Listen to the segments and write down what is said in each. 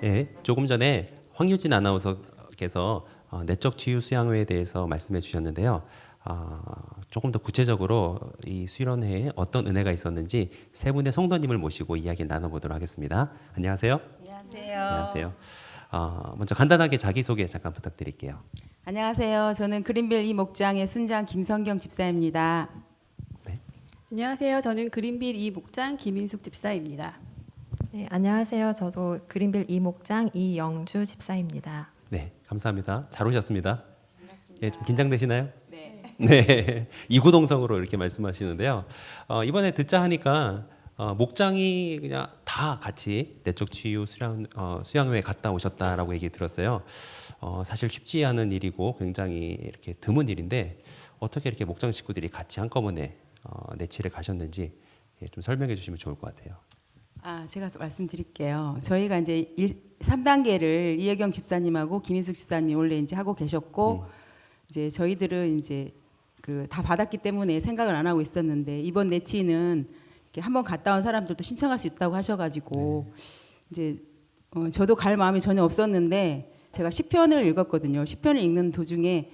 예, 조금 전에 황유진 아나운서께서 내적 치유 수양회에 대해서 말씀해 주셨는데요. 조금 더 구체적으로 이 수련회에 어떤 은혜가 있었는지 세 분의 성도님을 모시고 이야기 나눠보도록 하겠습니다. 안녕하세요. 안녕하세요. 안녕하세요. 먼저 간단하게 자기소개 잠깐 부탁드릴게요. 안녕하세요. 저는 그린빌 이 목장의 순장 김성경 집사입니다. 안녕하세요. 저는 그린빌 이 목장 김인숙 집사입니다. 네, 안녕하세요. 저도 그린빌 이 목장 이영주 집사입니다. 네, 감사합니다. 잘 오셨습니다. 예, 좀 긴장되시나요? 네. 네, 이구동성으로 이렇게 말씀하시는데요. 이번에 듣자 하니까 목장이 그냥 다 같이 내적 치유 수양회에 갔다 오셨다라고 얘기 들었어요. 사실 쉽지 않은 일이고 굉장히 이렇게 드문 일인데 어떻게 이렇게 목장 식구들이 같이 한꺼번에 내치를 가셨는지 좀 설명해 주시면 좋을 것 같아요. 제가 말씀드릴게요. 저희가 이제 3단계를 이혜경 집사님하고 김인숙 집사님이 원래 이제 하고 계셨고 이제 저희들은 이제 그 다 받았기 때문에 생각을 안 하고 있었는데 이번 내치는 이렇게 한번 갔다 온 사람들도 신청할 수 있다고 하셔가지고 이제 저도 갈 마음이 전혀 없었는데 제가 시편을 읽었거든요. 시편을 읽는 도중에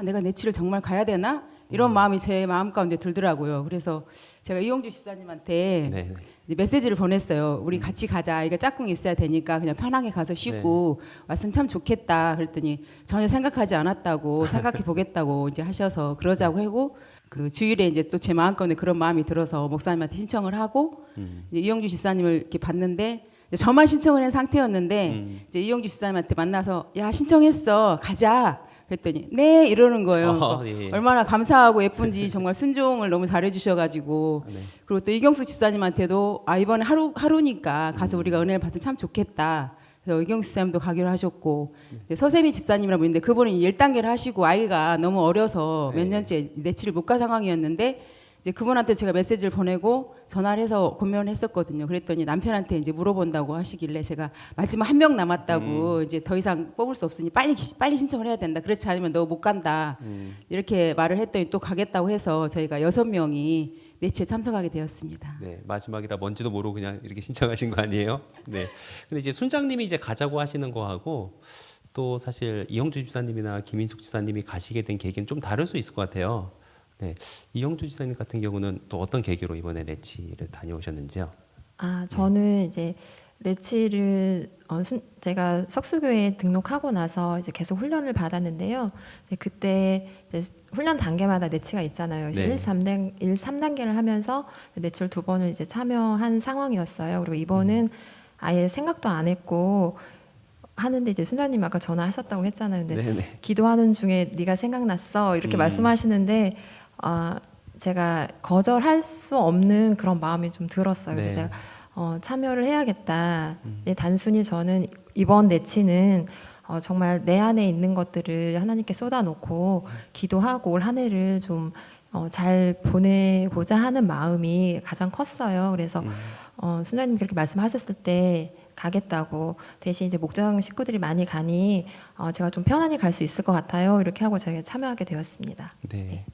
내가 내치를 정말 가야 되나? 이런 마음이 제 마음 가운데 들더라고요. 그래서 제가 이용주 집사님한테 이제 메시지를 보냈어요. 우리 같이 가자. 이거 짝꿍이 있어야 되니까 그냥 편하게 가서 쉬고 왔으면 참 좋겠다. 그랬더니 전혀 생각하지 않았다고 생각해 보겠다고 이제 하셔서 그러자고 하고 그 주일에 이제 또 제 마음 가운데 그런 마음이 들어서 목사님한테 신청을 하고 이제 이용주 집사님을 이렇게 봤는데 저만 신청을 한 상태였는데 이제 이용주 집사님한테 만나서 야 신청했어 가자. 그랬더니 네 이러는 거예요. 예. 얼마나 감사하고 예쁜지 정말 순종을 너무 잘해주셔가지고 그리고 또 이경숙 집사님한테도 이번에 하루니까 가서 우리가 은혜를 받으면 참 좋겠다. 그래서 이경숙 집사님도 가기로 하셨고 서세미 집사님이라고 있는데 그분은 1단계를 하시고 아이가 너무 어려서 몇 년째 내치를 못 간 상황이었는데 이제 그분한테 제가 메시지를 보내고 전화를 해서 고민을 했었거든요. 그랬더니 남편한테 이제 물어본다고 하시길래 제가 마지막 한 명 남았다고 이제 더 이상 뽑을 수 없으니 빨리 신청을 해야 된다. 그렇지 않으면 너 못 간다. 이렇게 말을 했더니 또 가겠다고 해서 저희가 6명이 내치에 참석하게 되었습니다. 네, 마지막이라 뭔지도 모르고 그냥 이렇게 신청하신 거 아니에요? 네. 근데 이제 순장님이 이제 가자고 하시는 거하고 또 사실 이영주 집사님이나 김인숙 집사님이 가시게 된 계기는 좀 다를 수 있을 것 같아요. 네, 이영주 집사님 같은 경우는 또 어떤 계기로 이번에 내치를 다녀오셨는지요? 저는 이제 내치를 제가 석수교회에 등록하고 나서 이제 계속 훈련을 받았는데요. 그때 이제 훈련 단계마다 내치가 있잖아요. 이제 1, 3단계를 하면서 내치를 2번을 이제 참여한 상황이었어요. 그리고 이번은 아예 생각도 안 했고 하는데 이제 순자님 아까 전화하셨다고 했잖아요. 근데 기도하는 중에 네가 생각났어 이렇게 말씀하시는데 제가 거절할 수 없는 그런 마음이 좀 들었어요. 그래서 제가 참여를 해야겠다. 단순히 저는 이번 내치는 정말 내 안에 있는 것들을 하나님께 쏟아놓고 기도하고 올 한 해를 좀 잘 보내고자 하는 마음이 가장 컸어요. 그래서 순자님 그렇게 말씀하셨을 때 가겠다고 대신 이제 목장 식구들이 많이 가니 제가 좀 편안히 갈 수 있을 것 같아요. 이렇게 하고 제가 참여하게 되었습니다. 네.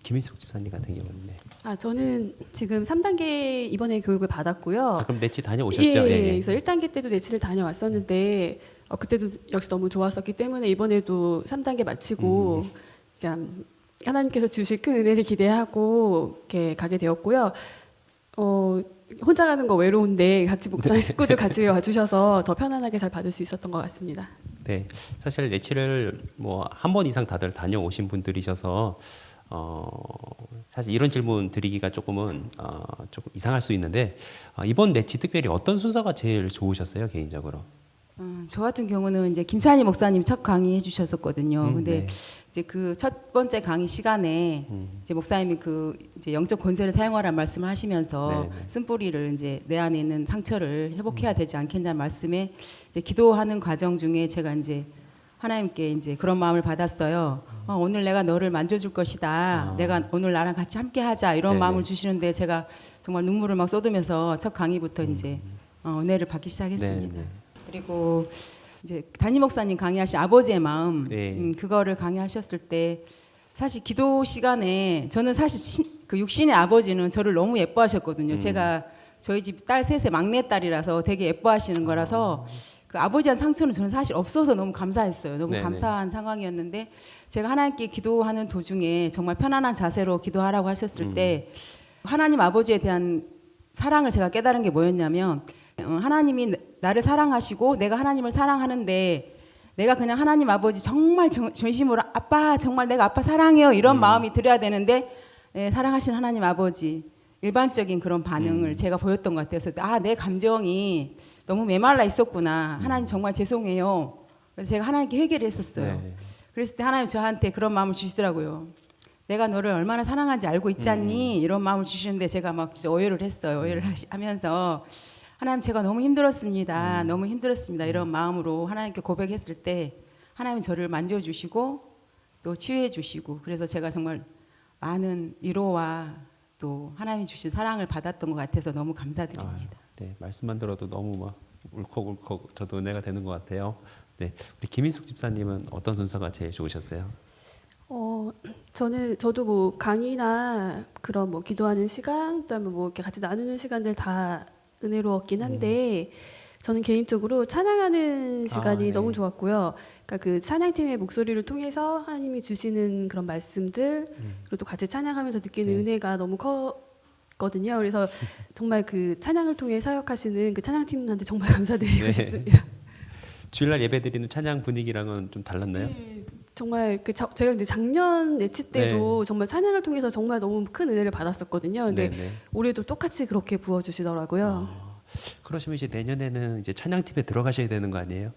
김인숙 집사님 같은 경우는 저는 지금 3단계 이번에 교육을 받았고요. 그럼 내치 다녀오셨죠? 그래서 1단계 때도 내치를 다녀왔었는데 그때도 역시 너무 좋았었기 때문에 이번에도 3단계 마치고 그냥 하나님께서 주실 큰 은혜를 기대하고 이렇게 가게 되었고요. 혼자 가는 거 외로운데 같이 목장 식구들 같이 와주셔서 더 편안하게 잘 받을 수 있었던 것 같습니다. 네, 사실 내치를 뭐 한 번 이상 다들 다녀오신 분들이셔서 사실 이런 질문 드리기가 조금 이상할 수 있는데 이번 내치 특별히 어떤 순서가 제일 좋으셨어요 개인적으로? 저 같은 경우는 이제 김찬희 목사님 첫 강의 해주셨었거든요. 근데 이제 그 첫 번째 강의 시간에 이제 목사님이 그 이제 영적 권세를 사용하라는 말씀을 하시면서 쓴뿌리를 이제 내 안에 있는 상처를 회복해야 되지 않겠냐는 말씀에 이제 기도하는 과정 중에 제가 이제 하나님께 이제 그런 마음을 받았어요. 오늘 내가 너를 만져줄 것이다. 내가 오늘 나랑 같이 함께하자 이런 마음을 주시는데 제가 정말 눈물을 막 쏟으면서 첫 강의부터 이제 은혜를 받기 시작했습니다. 그리고 이제 담임 목사님 강의하신 아버지의 마음 그거를 강의하셨을 때 사실 기도 시간에 저는 사실 그 육신의 아버지는 저를 너무 예뻐하셨거든요. 제가 저희 집 딸 셋의 막내 딸이라서 되게 예뻐하시는 거라서 그 아버지한 상처는 저는 사실 없어서 너무 감사했어요. 너무 네네. 감사한 상황이었는데 제가 하나님께 기도하는 도중에 정말 편안한 자세로 기도하라고 하셨을 때 하나님 아버지에 대한 사랑을 제가 깨달은 게 뭐였냐면 하나님이 나를 사랑하시고 내가 하나님을 사랑하는데 내가 그냥 하나님 아버지 정말 전심으로 아빠 정말 내가 아빠 사랑해요 이런 마음이 들어야 되는데 사랑하신 하나님 아버지 일반적인 그런 반응을 제가 보였던 것 같아요. 그래서 내 감정이 너무 메말라 있었구나. 하나님 정말 죄송해요. 그래서 제가 하나님께 회개를 했었어요. 네. 그랬을 때 하나님 저한테 그런 마음을 주시더라고요. 내가 너를 얼마나 사랑하는지 알고 있지 않니? 이런 마음을 주시는데 제가 막 진짜 오해를 했어요. 오해를 하면서 하나님 제가 너무 힘들었습니다. 너무 힘들었습니다. 이런 마음으로 하나님께 고백했을 때 하나님이 저를 만져주시고 또 치유해 주시고 그래서 제가 정말 많은 위로와 또 하나님이 주신 사랑을 받았던 것 같아서 너무 감사드립니다. 네, 말씀만 들어도 너무 막 울컥울컥 저도 은혜가 되는 것 같아요. 네, 우리 김인숙 집사님은 어떤 순서가 제일 좋으셨어요? 저도 뭐 강의나 그런 뭐 기도하는 시간, 그다음에 뭐 이렇게 같이 나누는 시간들 다 은혜로웠긴 한데 저는 개인적으로 찬양하는 시간이 네. 너무 좋았고요. 그러니까 그 찬양팀의 목소리를 통해서 하나님이 주시는 그런 말씀들 그리고 또 같이 찬양하면서 느끼는 네. 은혜가 너무 컸거든요. 그래서 정말 그 찬양을 통해 사역하시는 그 찬양팀한테 정말 감사드리고 네. 싶습니다. 주일날 예배드리는 찬양 분위기랑은 좀 달랐나요? 네, 정말 제가 근데 작년 예치 때도 정말 찬양을 통해서 정말 너무 큰 은혜를 받았었거든요. 근데 네. 올해도 똑같이 그렇게 부어주시더라고요. 그러시면 이제 내년에는 이제 찬양팀에 들어가셔야 되는 거 아니에요?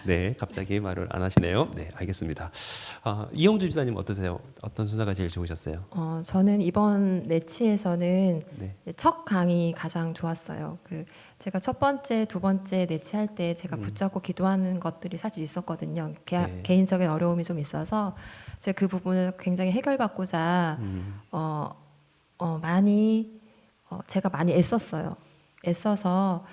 네, 갑자기 말을 안 하시네요. 네, 알겠습니다. 이영주 집사님 어떠세요? 어떤 순서가 제일 좋으셨어요? 저는 이번 내치에서는 네. 첫 강의 가장 좋았어요. 제가 첫 번째, 두 번째 내치할 때 제가 붙잡고 기도하는 것들이 사실 있었거든요. 네. 개인적인 어려움이 좀 있어서 제가 그 부분을 굉장히 해결받고자 제가 많이 애썼어요. 애써서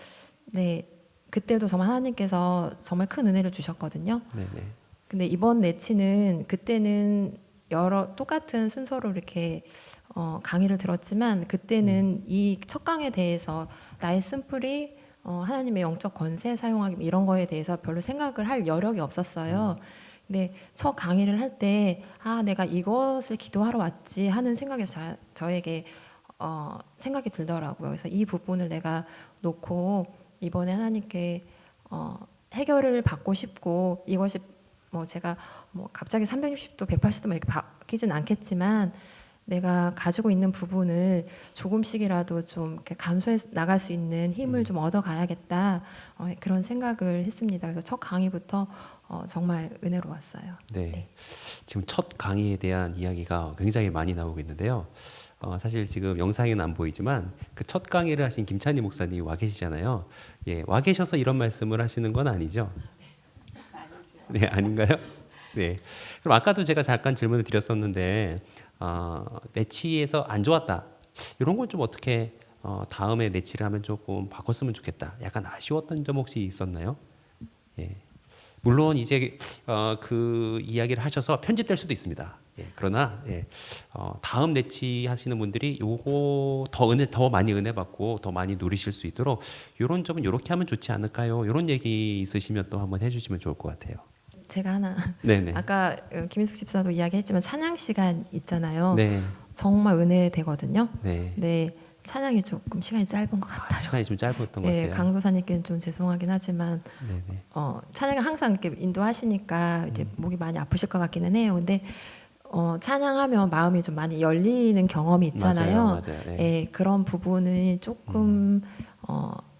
네. 그때도 정말 하나님께서 정말 큰 은혜를 주셨거든요. 네네. 근데 이번 내치는 그때는 똑같은 순서로 이렇게 강의를 들었지만 그때는 이 첫 강에 대해서 나의 쓴뿌리 하나님의 영적 권세 사용하기 이런 거에 대해서 별로 생각을 할 여력이 없었어요. 근데 첫 강의를 할 때 내가 이것을 기도하러 왔지 하는 생각이 저에게 생각이 들더라고요. 그래서 이 부분을 내가 놓고 이번에 하나님께 해결을 받고 싶고 이것이 뭐 제가 뭐 갑자기 360도 180도 이렇게 바뀌진 않겠지만 내가 가지고 있는 부분을 조금씩이라도 좀 이렇게 감소해 나갈 수 있는 힘을 좀 얻어가야겠다 그런 생각을 했습니다. 그래서 첫 강의부터 정말 은혜로웠어요. 네. 지금 첫 강의에 대한 이야기가 굉장히 많이 나오고 있는데요. 사실 지금 영상에는 안 보이지만 그 첫 강의를 하신 김찬희 목사님 와 계시잖아요. 예, 와 계셔서 이런 말씀을 하시는 건 아니죠? 네, 아닌가요? 네. 그럼 아까도 제가 잠깐 질문을 드렸었는데 내치에서 안 좋았다. 이런 건 좀 어떻게 다음에 내치를 하면 조금 바꿨으면 좋겠다. 약간 아쉬웠던 점 혹시 있었나요? 예. 물론 이제 그 이야기를 하셔서 편집될 수도 있습니다. 예, 그러나 다음 내치 하시는 분들이 요거 더 많이 은혜 받고 더 많이 누리실 수 있도록 이런 점은 이렇게 하면 좋지 않을까요? 이런 얘기 있으시면 또 한번 해주시면 좋을 것 같아요. 제가 하나 네네. 아까 김인숙 집사도 이야기했지만 찬양 시간 있잖아요. 네. 정말 은혜 되거든요. 네. 네, 찬양이 조금 시간이 짧은 것 같아요. 시간이 좀 짧았던 것 네, 같아요. 강도사님께는 좀 죄송하긴 하지만 네네. 찬양을 항상 이렇게 인도하시니까 이제 목이 많이 아프실 것 같기는 해요. 근데 찬양하면 마음이 좀 많이 열리는 경험이 있잖아요. 맞아요. 네. 예, 그런 부분을 조금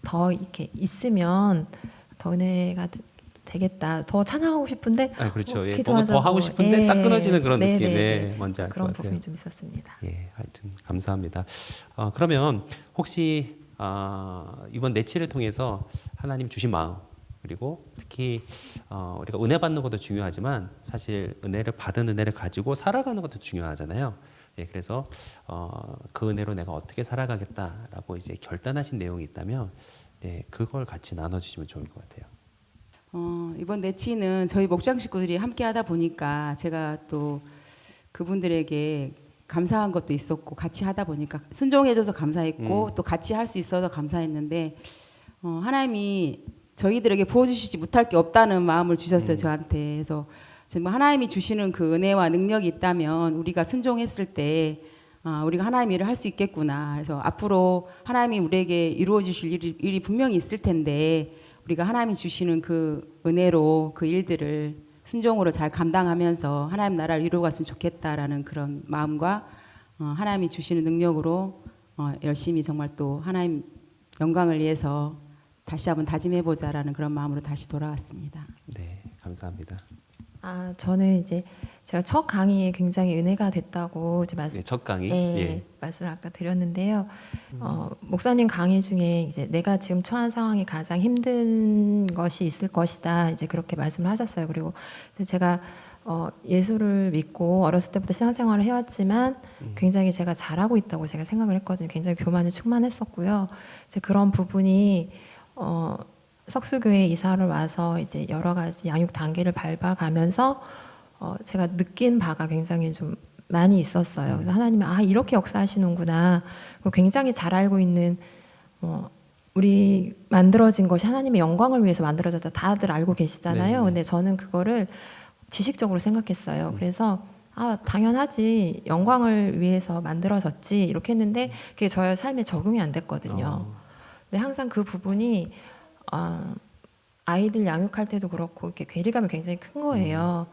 더 이렇게 있으면 더 은혜가 되겠다. 더 찬양하고 싶은데 그렇죠. 예, 기도하자고. 더 하고 싶은데 딱 끊어지는 그런 네, 느낌. 네, 네, 네. 뭔지 알 것 그런 같아요. 부분이 좀 있었습니다. 예, 하여튼 감사합니다. 그러면 혹시 이번 내치를 통해서 하나님 주신 마음 그리고 특히 우리가 은혜 받는 것도 중요하지만 사실 은혜를 받은 은혜를 가지고 살아가는 것도 중요하잖아요. 예, 그래서 그 은혜로 내가 어떻게 살아가겠다라고 이제 결단하신 내용이 있다면 그걸 같이 나눠주시면 좋을 것 같아요. 이번 내치는 저희 목장 식구들이 함께 하다 보니까 제가 또 그분들에게 감사한 것도 있었고 같이 하다 보니까 순종해줘서 감사했고 또 같이 할 수 있어서 감사했는데 하나님이 저희들에게 부어주시지 못할 게 없다는 마음을 주셨어요. 저한테. 그래서 정말 하나님이 주시는 그 은혜와 능력이 있다면 우리가 순종했을 때 우리가 하나님 일을 할 수 있겠구나. 그래서 앞으로 하나님이 우리에게 이루어 주실 일이 분명히 있을 텐데 우리가 하나님이 주시는 그 은혜로 그 일들을 순종으로 잘 감당하면서 하나님 나라를 이루어갔으면 좋겠다라는 그런 마음과 하나님이 주시는 능력으로 열심히 정말 또 하나님 영광을 위해서 다시 한번 다짐해보자라는 그런 마음으로 다시 돌아왔습니다. 네, 감사합니다. 저는 이제 제가 첫 강의에 굉장히 은혜가 됐다고 이제 네, 첫 강의. 예, 예. 말씀을 아까 드렸는데요. 목사님 강의 중에 이제 내가 지금 처한 상황이 가장 힘든 것이 있을 것이다. 이제 그렇게 말씀을 하셨어요. 그리고 이제 제가 예수를 믿고 어렸을 때부터 신앙생활을 해왔지만 굉장히 제가 잘하고 있다고 제가 생각을 했거든요. 굉장히 교만이 충만했었고요. 이제 그런 부분이 석수교회 이사를 와서 이제 여러 가지 양육 단계를 밟아가면서 제가 느낀 바가 굉장히 좀 많이 있었어요. 그래서 하나님이 이렇게 역사하시는구나. 굉장히 잘 알고 있는 우리 만들어진 것이 하나님의 영광을 위해서 만들어졌다. 다들 알고 계시잖아요. 네네. 근데 저는 그거를 지식적으로 생각했어요. 그래서 당연하지. 영광을 위해서 만들어졌지. 이렇게 했는데 그게 저의 삶에 적응이 안 됐거든요. 근데 항상 그 부분이 아이들 양육할 때도 그렇고 이렇게 괴리감이 굉장히 큰 거예요.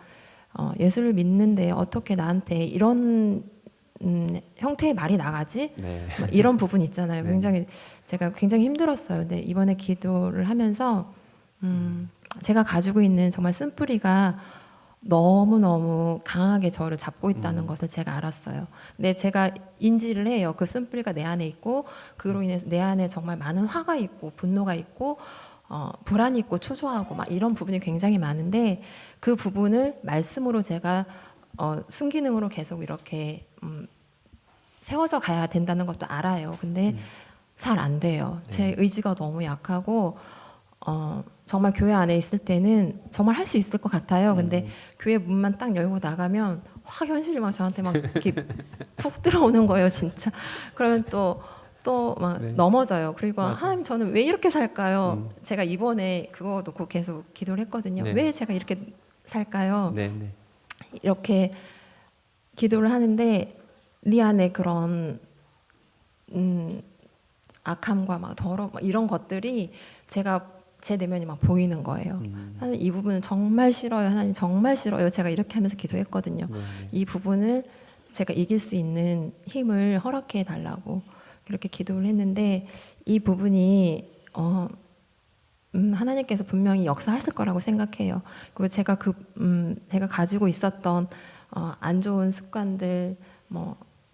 예수를 믿는데 어떻게 나한테 이런 형태의 말이 나가지? 네. 막 이런 부분 있잖아요. 네. 굉장히 제가 굉장히 힘들었어요. 근데 이번에 기도를 하면서 제가 가지고 있는 정말 쓴뿌리가 너무너무 강하게 저를 잡고 있다는 것을 제가 알았어요. 근데 제가 인지를 해요. 그 쓴뿌리가 내 안에 있고 그로 인해서 내 안에 정말 많은 화가 있고 분노가 있고 불안이 있고 초조하고 막 이런 부분이 굉장히 많은데 그 부분을 말씀으로 제가 순기능으로 계속 이렇게 세워져 가야 된다는 것도 알아요. 근데 잘 안 돼요. 제 의지가 너무 약하고 정말 교회 안에 있을 때는 정말 할 수 있을 것 같아요. 근데 교회 문만 딱 열고 나가면 확 현실이 막 저한테 막 이렇게 푹 들어오는 거예요, 진짜. 그러면 또 막 네. 넘어져요. 그리고 맞아요. 하나님 저는 왜 이렇게 살까요? 제가 이번에 그거 놓고 계속 기도를 했거든요. 네. 왜 제가 이렇게 살까요? 네, 네. 이렇게 기도를 하는데 네 안에 그런 악함과 막 더러움 막 이런 것들이 제 내면이 막 보이는 거예요. 하나님 이 부분은 정말 싫어요. 하나님 정말 싫어요. 제가 이렇게 하면서 기도했거든요. 네, 네. 이 부분을 제가 이길 수 있는 힘을 허락해 달라고 이렇게 기도를 했는데 이 부분이 하나님께서 분명히 역사하실 거라고 생각해요. 그리고 제가 제가 가지고 있었던 안 좋은 습관들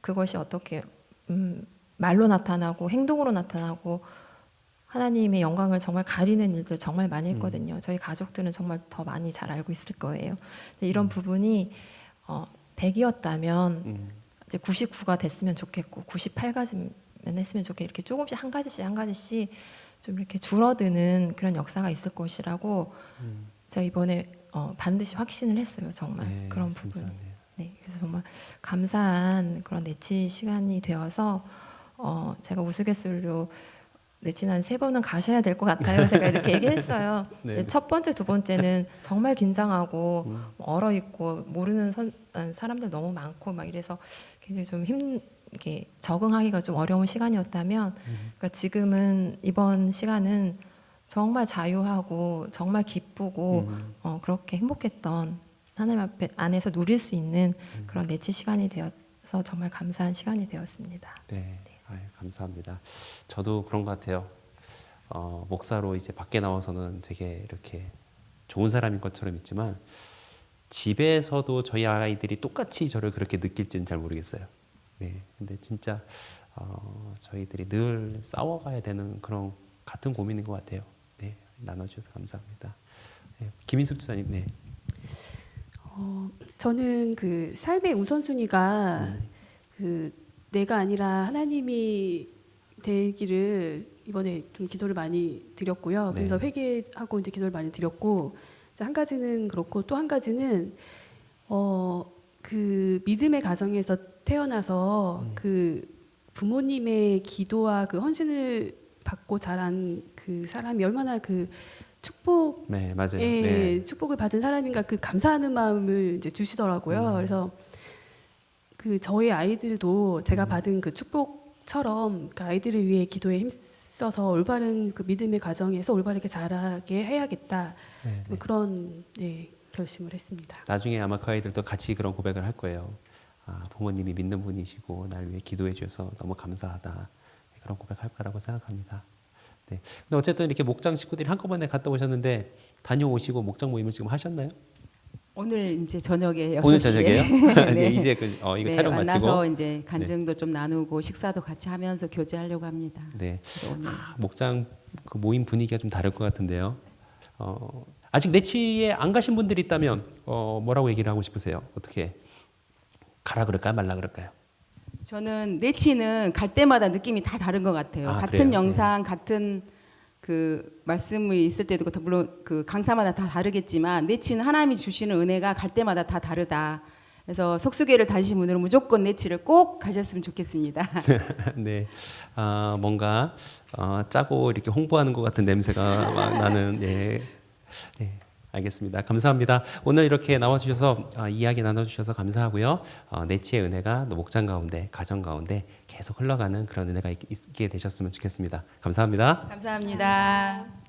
그것이 어떻게 말로 나타나고 행동으로 나타나고 하나님의 영광을 정말 가리는 일들 정말 많이 했거든요. 저희 가족들은 정말 더 많이 잘 알고 있을 거예요. 근데 이런 부분이 100이었다면 이제 99가 됐으면 좋겠고 98까지면 했으면 좋겠고 이렇게 조금씩 한 가지씩 좀 이렇게 줄어드는 그런 역사가 있을 것이라고 제가 이번에 반드시 확신을 했어요. 정말 네, 그런 부분이. 감사하네요. 네, 그래서 정말 감사한 그런 내치 시간이 되어서 제가 우스갯소리로 내친 한 3번은 가셔야 될 것 같아요. 제가 이렇게 얘기했어요. 네. 첫 번째, 두 번째는 정말 긴장하고 얼어 있고 모르는 사람들 너무 많고 막 이래서 굉장히 좀 이렇게 적응하기가 좀 어려운 시간이었다면, 그러니까 지금은 이번 시간은 정말 자유하고 정말 기쁘고 그렇게 행복했던 하나님 앞에 안에서 누릴 수 있는 그런 내치 시간이 되어서 정말 감사한 시간이 되었습니다. 네. 아유, 감사합니다. 저도 그런 것 같아요. 목사로 이제 밖에 나와서는 되게 이렇게 좋은 사람인 것처럼 있지만 집에서도 저희 아이들이 똑같이 저를 그렇게 느낄지는 잘 모르겠어요. 네. 근데 진짜 저희들이 늘 싸워가야 되는 그런 같은 고민인 것 같아요. 네. 나눠주셔서 감사합니다. 네. 김인숙 지사님, 네. 저는 그 삶의 우선순위가 그 내가 아니라 하나님이 되기를 이번에 좀 기도를 많이 드렸고요. 네. 그래서 회개하고 이제 기도를 많이 드렸고, 한 가지는 그렇고 또 한 가지는 그 믿음의 가정에서 태어나서 그 부모님의 기도와 그 헌신을 받고 자란 그 사람이 얼마나 그 축복 네, 맞아요. 예, 네. 축복을 받은 사람인가 그 감사하는 마음을 이제 주시더라고요. 그래서 그 저희 아이들도 제가 받은 그 축복처럼 그 아이들을 위해 기도에 힘써서 올바른 그 믿음의 가정에서 올바르게 자라게 해야겠다. 네, 네. 그런 네, 결심을 했습니다. 나중에 아마 그 아이들도 같이 그런 고백을 할 거예요. 부모님이 믿는 분이시고 날 위해 기도해 주셔서 너무 감사하다. 그런 고백할 거라고 생각합니다. 네. 근데 어쨌든 이렇게 목장 식구들이 한꺼번에 갔다 오셨는데 다녀오시고 목장 모임을 지금 하셨나요? 오늘 이제 저녁에 6시에 오늘 저녁에요? 네. 네. 이제 이거 네, 촬영 만나서 마치고. 이제 간증도 좀 나누고 식사도 같이 하면서 교제하려고 합니다. 네. 그래서 오늘 목장 그 모임 분위기가 좀 다를 것 같은데요. 아직 내치에 안 가신 분들이 있다면 뭐라고 얘기를 하고 싶으세요? 어떻게 가라 그럴까요? 말라 그럴까요? 저는 내치는 갈 때마다 느낌이 다 다른 것 같아요. 아, 같은 그래요? 영상, 같은 그 말씀이 있을 때도 물론 그 강사마다 다 다르겠지만 내치는 하나님이 주시는 은혜가 갈 때마다 다 다르다. 그래서 속수교회를 다니신 분들은 무조건 내치를 꼭 가셨으면 좋겠습니다. 네, 뭔가 짜고 이렇게 홍보하는 것 같은 냄새가 막 나는 예, 네, 알겠습니다. 감사합니다. 오늘 이렇게 나와주셔서 이야기 나눠주셔서 감사하고요. 내치의 은혜가 또 목장 가운데, 가정 가운데 계속 흘러가는 그런 은혜가 있게 되셨으면 좋겠습니다. 감사합니다. 감사합니다.